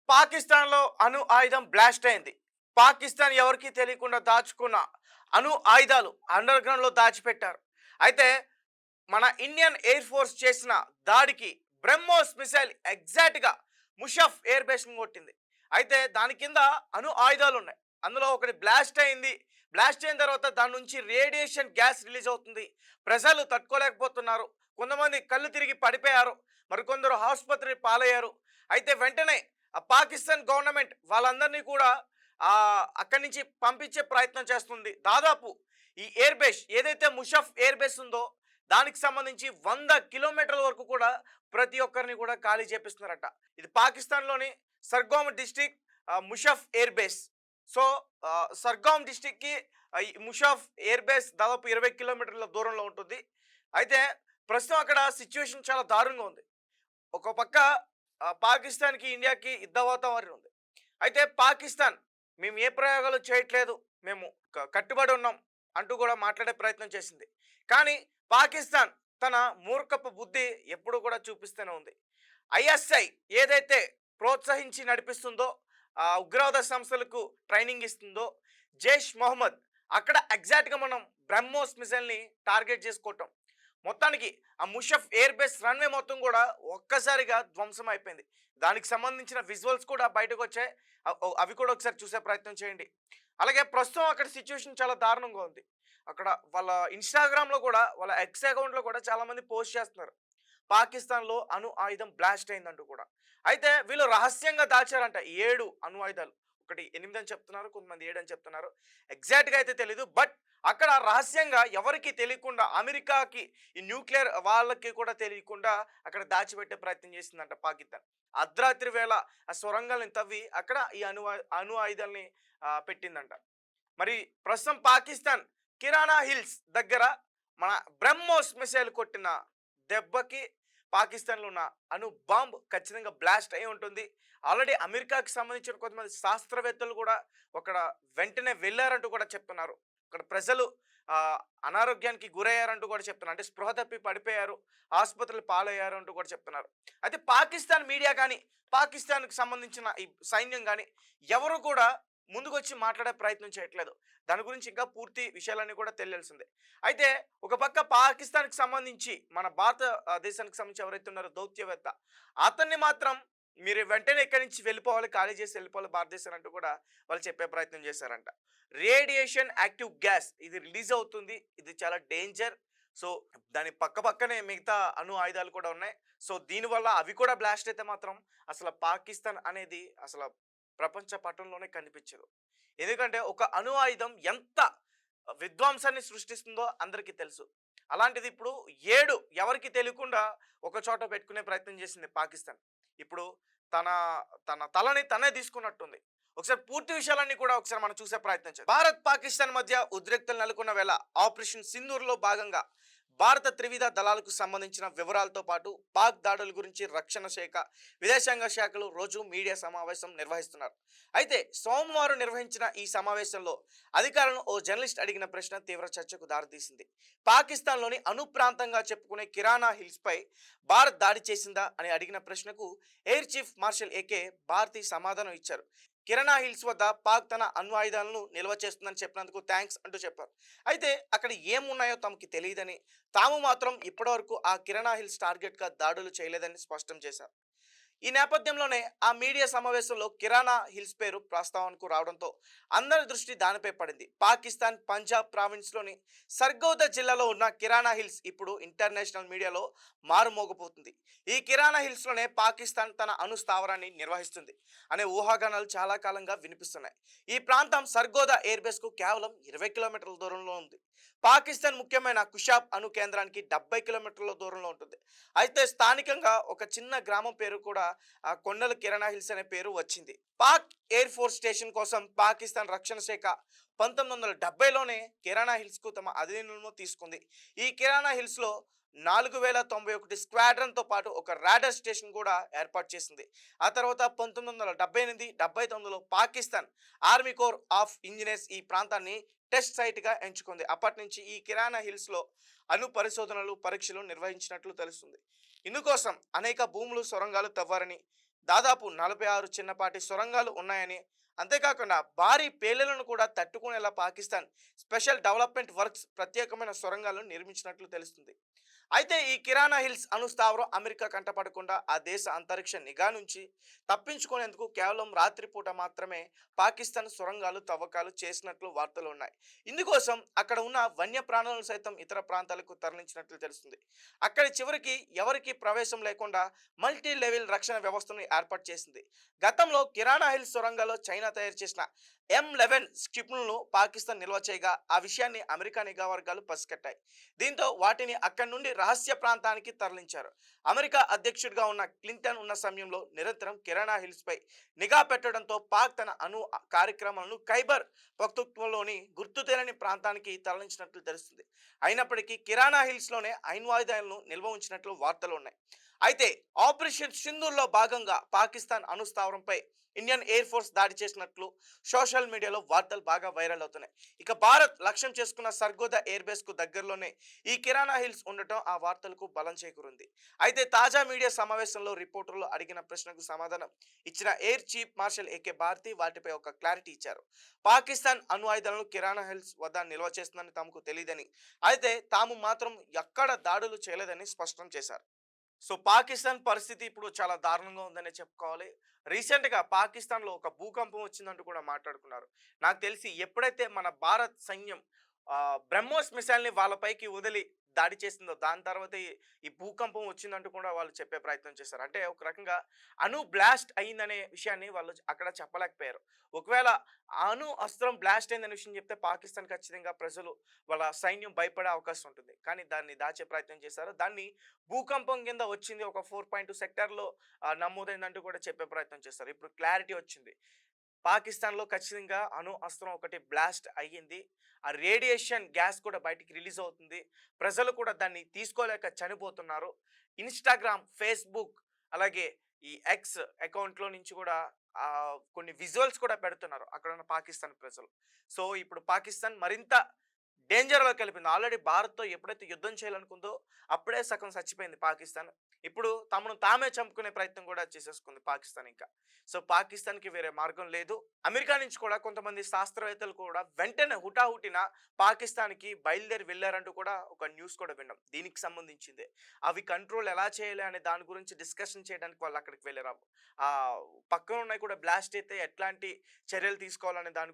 పాకిస్తాన్‌లో అణు ఆయుధం బ్లాస్ట్ అయింది. పాకిస్తాన్ ఎవరికీ తెలియకుండా దాచుకున్న అణు ఆయుధాలు అండర్ గ్రౌండ్‌లో దాచిపెట్టారు. అయితే మన ఇండియన్ ఎయిర్ ఫోర్స్ చేసిన దాడికి బ్రహ్మోస్ మిసైల్ ఎగ్జాక్ట్‌గా ముషఫ్ ఎయిర్ బేస్‌ని కొట్టింది. అయితే దాని కింద అణు ఆయుధాలు ఉన్నాయి. అందులో ఒకటి బ్లాస్ట్ అయింది. బ్లాస్ట్ అయిన తర్వాత దాని నుంచి రేడియేషన్ గ్యాస్ రిలీజ్ అవుతుంది. ప్రజలు తట్టుకోలేకపోతున్నారు. కొంతమంది కళ్ళు తిరిగి పడిపోయారు. మరికొందరు ఆసుపత్రి పాలయ్యారు. అయితే వెంటనే పాకిస్తాన్ గవర్నమెంట్ వాళ్ళందరినీ కూడా అక్కడి నుంచి పంపించే ప్రయత్నం చేస్తుంది. దాదాపు ఈ ఎయిర్ బేస్ ఏదైతే ముషఫ్ ఎయిర్ బేస్ ఉందో దానికి సంబంధించి 100 కిలోమీటర్ల వరకు కూడా ప్రతి ఒక్కరిని కూడా ఖాళీ చేపిస్తున్నారట. ఇది పాకిస్తాన్‌లోని సర్గోమ్ డిస్ట్రిక్ట్ ముషఫ్ ఎయిర్ బేస్. సో, సర్గోమ్ డిస్ట్రిక్ట్‌కి ఈ ముషఫ్ ఎయిర్ బేస్ దాదాపు 20 కిలోమీటర్ల దూరంలో ఉంటుంది. అయితే ప్రస్తుతం అక్కడ సిట్యుయేషన్ చాలా దారుణంగా ఉంది. ఒక పక్క పాకిస్తాన్‌కి, ఇండియాకి యుద్ధ వాతావరణం ఉంది. అయితే పాకిస్తాన్ మేము ఏ ప్రయోగాలు చేయట్లేదు. మేము కట్టుబడి ఉన్నాం అంటూ కూడా మాట్లాడే ప్రయత్నం చేసింది. కానీ పాకిస్తాన్ తన మూర్ఖపు బుద్ధి ఎప్పుడు కూడా చూపిస్తూనే ఉంది. ఐఎస్ఐ ఏదైతే ప్రోత్సహించి నడిపిస్తుందో, ఉగ్రవాద సంస్థలకు ట్రైనింగ్ ఇస్తుందో, జైష్ మొహమ్మద్ అక్కడ ఎగ్జాక్ట్‌గా మనం బ్రహ్మోస్ మిసైల్‌ని టార్గెట్ చేసుకోవటం. మొత్తానికి ఆ ముషఫ్ ఎయిర్ బేస్ రన్వే మొత్తం కూడా ఒక్కసారిగా ధ్వంసం అయిపోయింది. దానికి సంబంధించిన విజువల్స్ కూడా బయటకు వచ్చాయి. అవి కూడా ఒకసారి చూసే ప్రయత్నం చేయండి. అలాగే ప్రస్తుతం అక్కడ సిచ్యువేషన్ చాలా దారుణంగా ఉంది. అక్కడ వాళ్ళ ఇన్‌స్టాగ్రామ్‌లో కూడా, వాళ్ళ ఎక్స్ అకౌంట్‌లో కూడా చాలామంది పోస్ట్ చేస్తున్నారు. పాకిస్తాన్‌లో అణు ఆయుధం బ్లాస్ట్ అయిందంటూ కూడా. అయితే వీళ్ళు రహస్యంగా దాచారంట 7 అణు ఆయుధాలు. ఒకటి 8 అని చెప్తున్నారు. కొంతమంది 7 అని చెప్తున్నారు. ఎగ్జాక్ట్‌గా అయితే తెలీదు. బట్ అక్కడ రహస్యంగా ఎవరికీ తెలియకుండా అమెరికాకి ఈ న్యూక్లియర్ వాళ్ళకి కూడా తెలియకుండా అక్కడ దాచిపెట్టే ప్రయత్నం చేసిందంట పాకిస్తాన్. అర్ధరాత్రి వేళ ఆ సొరంగాల్ని తవ్వి అక్కడ ఈ అణు ఆయుధాల్ని పెట్టిందంట. మరి ప్రస్తుతం పాకిస్తాన్ కిరాణా హిల్స్ దగ్గర మన బ్రహ్మోస్ మిసైల్ కొట్టిన దెబ్బకి పాకిస్తాన్లో ఉన్న అణు బాంబ్ ఖచ్చితంగా బ్లాస్ట్ అయి ఉంటుంది. ఆల్రెడీ అమెరికాకి సంబంధించిన కొంతమంది శాస్త్రవేత్తలు కూడా అక్కడ వెంటనే వెళ్ళారంటూ కూడా చెప్తున్నారు. అక్కడ ప్రజలు అనారోగ్యానికి గురయ్యారంటూ కూడా చెప్తున్నారు. అంటే స్పృహ తప్పి పడిపోయారు, ఆసుపత్రులు పాలయ్యారు అంటూ కూడా చెప్తున్నారు. అయితే పాకిస్తాన్ మీడియా కానీ, పాకిస్తాన్కి సంబంధించిన ఈ సైన్యం కానీ ఎవరు కూడా ముందుకొచ్చి మాట్లాడే ప్రయత్నం చేయట్లేదు. దాని గురించి ఇంకా పూర్తి విషయాలన్నీ కూడా తెలియాల్సిందే. అయితే ఒక పక్క పాకిస్తాన్‌కి సంబంధించి మన భారత దేశానికి సంబంధించి ఎవరైతే ఉన్నారో దౌత్యవేత్త, అతన్ని మాత్రం మీరు వెంటనే ఇక్కడి నుంచి వెళ్ళిపోవాలి, ఖాళీ చేసి వెళ్ళిపోవాలి భారతదేశాన్ని అంటూ కూడా వాళ్ళు చెప్పే ప్రయత్నం చేశారంట. రేడియేషన్ యాక్టివ్ గ్యాస్ ఇది రిలీజ్ అవుతుంది. ఇది చాలా డేంజర్. సో, దాని పక్కనే మిగతా అణు ఆయుధాలు కూడా ఉన్నాయి. సో, దీనివల్ల అవి కూడా బ్లాస్ట్ అయితే మాత్రం అసలు పాకిస్తాన్ అనేది అసలు ప్రపంచ పటంలోనే కనిపించదు. ఎందుకంటే ఒక అణు ఆయుధం ఎంత విధ్వంసాన్ని సృష్టిస్తుందో అందరికీ తెలుసు. అలాంటిది ఇప్పుడు 7 ఎవరికీ తెలియకుండా ఒక చోట పెట్టుకునే ప్రయత్నం చేసింది పాకిస్తాన్. ఇప్పుడు తన తన తలని తనే తీసుకున్నట్టుంది. ఒకసారి పూర్తి విషయాలన్నీ కూడా ఒకసారి మనం చూసే ప్రయత్నం చేద్దాం. భారత్ పాకిస్తాన్ మధ్య ఉద్రిక్తలు నెలకొన్న వేళ ఆపరేషన్ సింధూర్‌లో భాగంగా భారత త్రివిధ దళాలకు సంబంధించిన వివరాలతో పాటు పాక్ దాడుల గురించి రక్షణ శాఖ, విదేశాంగ శాఖలు రోజు మీడియా సమావేశం నిర్వహిస్తున్నారు. అయితే సోమవారం నిర్వహించిన ఈ సమావేశంలో అధికారులను ఓ జర్నలిస్ట్ అడిగిన ప్రశ్న తీవ్ర చర్చకు దారితీసింది. పాకిస్తాన్లోని అణు ప్రాంతంగా చెప్పుకునే కిరాణా హిల్స్పై భారత్ దాడి చేసిందా అని అడిగిన ప్రశ్నకు air chief marshal AK Bharti సమాధానం ఇచ్చారు. కిరాణా హిల్స్ వద్ద పాక్ తన అణు ఆయుధాలను నిల్వ చేస్తుందని చెప్పినందుకు థ్యాంక్స్ అంటూ చెప్పారు. అయితే అక్కడ ఏమున్నాయో తమకి తెలియదని, తాము మాత్రం ఇప్పటివరకు ఆ కిరాణా హిల్స్ టార్గెట్గా దాడులు చేయలేదని స్పష్టం చేశారు. ఈ నేపథ్యంలోనే ఆ మీడియా సమావేశంలో కిరాణా హిల్స్ పేరు ప్రస్తావనకు రావడంతో అందరి దృష్టి దానిపై పడింది. పాకిస్తాన్ పంజాబ్ ప్రావిన్స్లోని సర్గౌదా జిల్లాలో ఉన్న కిరాణా హిల్స్ ఇప్పుడు ఇంటర్నేషనల్ మీడియాలో మారుమోగపోతుంది. ఈ కిరాణా హిల్స్లోనే పాకిస్తాన్ తన అణు స్థావరాన్ని నిర్వహిస్తుంది అనే ఊహాగానాలు చాలా కాలంగా వినిపిస్తున్నాయి. ఈ ప్రాంతం సర్గోదా ఎయిర్ బేస్కు కేవలం 20 కిలోమీటర్ల దూరంలో ఉంది. పాకిస్తాన్ ముఖ్యమైన కుషాబ్ అణు కేంద్రానికి 70 కిలోమీటర్ల దూరంలో ఉంటుంది. అయితే స్థానికంగా ఒక చిన్న గ్రామం పేరు కూడా ఆ కొండల కిరాణా హిల్స్ అనే పేరు వచ్చింది. పాక్ ఎయిర్ ఫోర్స్ స్టేషన్ కోసం పాకిస్తాన్ రక్షణ శాఖ 1970లోనే కిరాణా హిల్స్ కు తమ అధీనంలో తీసుకుంది. ఈ కిరాణా హిల్స్ లో 4091 స్క్వాడ్రన్ తో పాటు ఒక రాడర్ స్టేషన్ కూడా ఏర్పాటు చేసింది. ఆ తర్వాత 1978, 79లో Pakistan army corps of engineers ఈ ప్రాంతాన్ని టెస్ట్ సైట్ గా ఎంచుకుంది. అప్పటి నుంచి ఈ కిరాణా హిల్స్ లో అణు పరిశోధనలు, పరీక్షలు నిర్వహించినట్లు తెలుస్తుంది. ఇందుకోసం అనేక భూములు, సొరంగాలు తవ్వారని, దాదాపు 46 చిన్నపాటి సొరంగాలు ఉన్నాయని, అంతేకాకుండా భారీ పేలులను కూడా తట్టుకునేలా పాకిస్తాన్ స్పెషల్ డెవలప్మెంట్ వర్క్స్ ప్రత్యేకమైన సొరంగాలను నిర్మించినట్లు తెలుస్తుంది. అయితే ఈ కిరాణా హిల్స్ అణు స్థావరం అమెరికా కంటపడకుండా ఆ దేశ అంతరిక్ష నిఘా నుంచి తప్పించుకునేందుకు కేవలం రాత్రిపూట మాత్రమే పాకిస్తాన్ సొరంగాలు తవ్వకాలు చేసినట్లు వార్తలు ఉన్నాయి. ఇందుకోసం అక్కడ ఉన్న వన్యప్రాణులను సైతం ఇతర ప్రాంతాలకు తరలించినట్లు తెలుస్తుంది. అక్కడి చివరికి ఎవరికి ప్రవేశం లేకుండా మల్టీ లెవెల్ రక్షణ వ్యవస్థను ఏర్పాటు చేసింది. గతంలో కిరాణా హిల్స్ సొరంగాల్లో చైనా తయారు చేసిన M11 స్కిప్లను పాకిస్తాన్ నిల్వ చేయగా ఆ విషయాన్ని అమెరికా నిఘా వర్గాలు పసిగట్టాయి. దీంతో వాటిని అక్కడి నుండి రహస్య ప్రాంతానికి తరలించారు. అమెరికా అధ్యక్షుడిగా ఉన్న క్లింటన్ ఉన్న సమయంలో నిరంతరం కిరాణా హిల్స్ పై నిఘా పెట్టడంతో పాక్ తన అణు కార్యక్రమాలను ఖైబర్ పఖ్తూన్ఖ్వాలోని గుర్తు తెలియని ప్రాంతానికి తరలించినట్లు తెలుస్తుంది. అయినప్పటికీ కిరాణా హిల్స్ లోనే ఆయుధాలను నిల్వ ఉంచినట్లు వార్తలు ఉన్నాయి. అయితే ఆపరేషన్ సింధూర్లో భాగంగా పాకిస్తాన్ అణు స్థావరంపై ఇండియన్ ఎయిర్ ఫోర్స్ దాడి చేసినట్లు సోషల్ మీడియాలో వార్తలు బాగా వైరల్ అవుతున్నాయి. ఇక భారత్ లక్ష్యం చేసుకున్న సర్గోదా ఎయిర్ బేస్ కు దగ్గరలోనే ఈ కిరాణా హిల్స్ ఉండటం ఆ వార్తలకు బలం చేకూరింది. అయితే తాజా మీడియా సమావేశంలో రిపోర్టర్లు అడిగిన ప్రశ్నకు సమాధానం ఇచ్చిన air chief marshal AK Bharti వాటిపై ఒక క్లారిటీ ఇచ్చారు. పాకిస్తాన్ అణు ఆయుధాలను కిరాణా హిల్స్ వద్ద నిల్వ చేస్తుందని తమకు తెలియదని, అయితే తాము మాత్రం ఎక్కడ దాడులు చేయలేదని స్పష్టం చేశారు. సో పాకిస్తాన్ పరిస్థితి ఇప్పుడు చాలా దారుణంగా ఉందనే చెప్పుకోవాలి. రీసెంట్‌గా పాకిస్తాన్‌లో ఒక భూకంపం వచ్చిందంటూ కూడా మాట్లాడుకున్నారు. నాకు తెలిసి ఎప్పుడైతే మన భారత్ సైన్యం బ్రహ్మోస్ మిసైల్‌ని వాళ్ళ పైకి వదిలి దాడి చేసిందో దాని తర్వాతే ఈ భూకంపం వచ్చిందంటూ కూడా వాళ్ళు చెప్పే ప్రయత్నం చేశారు. అంటే ఒక రకంగా అణు బ్లాస్ట్ అయిందనే విషయాన్ని వాళ్ళు అక్కడ చెప్పలేకపోయారు. ఒకవేళ అణు అస్త్రం బ్లాస్ట్ అయిందనే విషయం చెప్తే పాకిస్తాన్ ఖచ్చితంగా ప్రజలు వాళ్ళ సైన్యం భయపడే అవకాశం ఉంటుంది. కానీ దాన్ని దాచే ప్రయత్నం చేశారు. దాన్ని భూకంపం కింద వచ్చింది ఒక 4.2 సెక్టార్‌లో నమోదైందంటూ కూడా చెప్పే ప్రయత్నం చేస్తారు. ఇప్పుడు క్లారిటీ వచ్చింది. పాకిస్తాన్‌లో ఖచ్చితంగా అణు అస్త్రం ఒకటి బ్లాస్ట్ అయ్యింది. ఆ రేడియేషన్ గ్యాస్ కూడా బయటికి రిలీజ్ అవుతుంది. ప్రజలు కూడా దాన్ని తీసుకోలేక చనిపోతున్నారు. ఇన్‌స్టాగ్రామ్, ఫేస్‌బుక్ అలాగే ఈ ఎక్స్ అకౌంట్‌లో నుంచి కూడా కొన్ని విజువల్స్ కూడా పెడుతున్నారు అక్కడున్న పాకిస్తాన్ ప్రజలు. సో, ఇప్పుడు పాకిస్తాన్ మరింత డేంజర్‌లోకి వెళ్ళిపోయింది. ఆల్రెడీ భారత్‌తో ఎప్పుడైతే యుద్ధం చేయాలనుకుందో అప్పుడే సగం చచ్చిపోయింది పాకిస్తాన్. ఇప్పుడు తమను తామే చంపుకునే ప్రయత్నం కూడా చేసేసుకుంది పాకిస్తాన్ ఇంకా. సో, పాకిస్తాన్‌కి వేరే మార్గం లేదు. అమెరికా నుంచి కూడా కొంతమంది శాస్త్రవేత్తలు కూడా వెంటనే హుటాహుటిన పాకిస్తాన్‌కి బయలుదేరి వెళ్లారంటూ కూడా ఒక న్యూస్ కూడా విన్నాం. దీనికి సంబంధించిందే. అవి కంట్రోల్ ఎలా చేయాలి అనే దాని గురించి డిస్కషన్ చేయడానికి వాళ్ళు అక్కడికి వెళ్లారు. పక్కన ఉన్నాయి కూడా బ్లాస్ట్ అయితే ఎట్లాంటి చర్యలు తీసుకోవాలనే దాని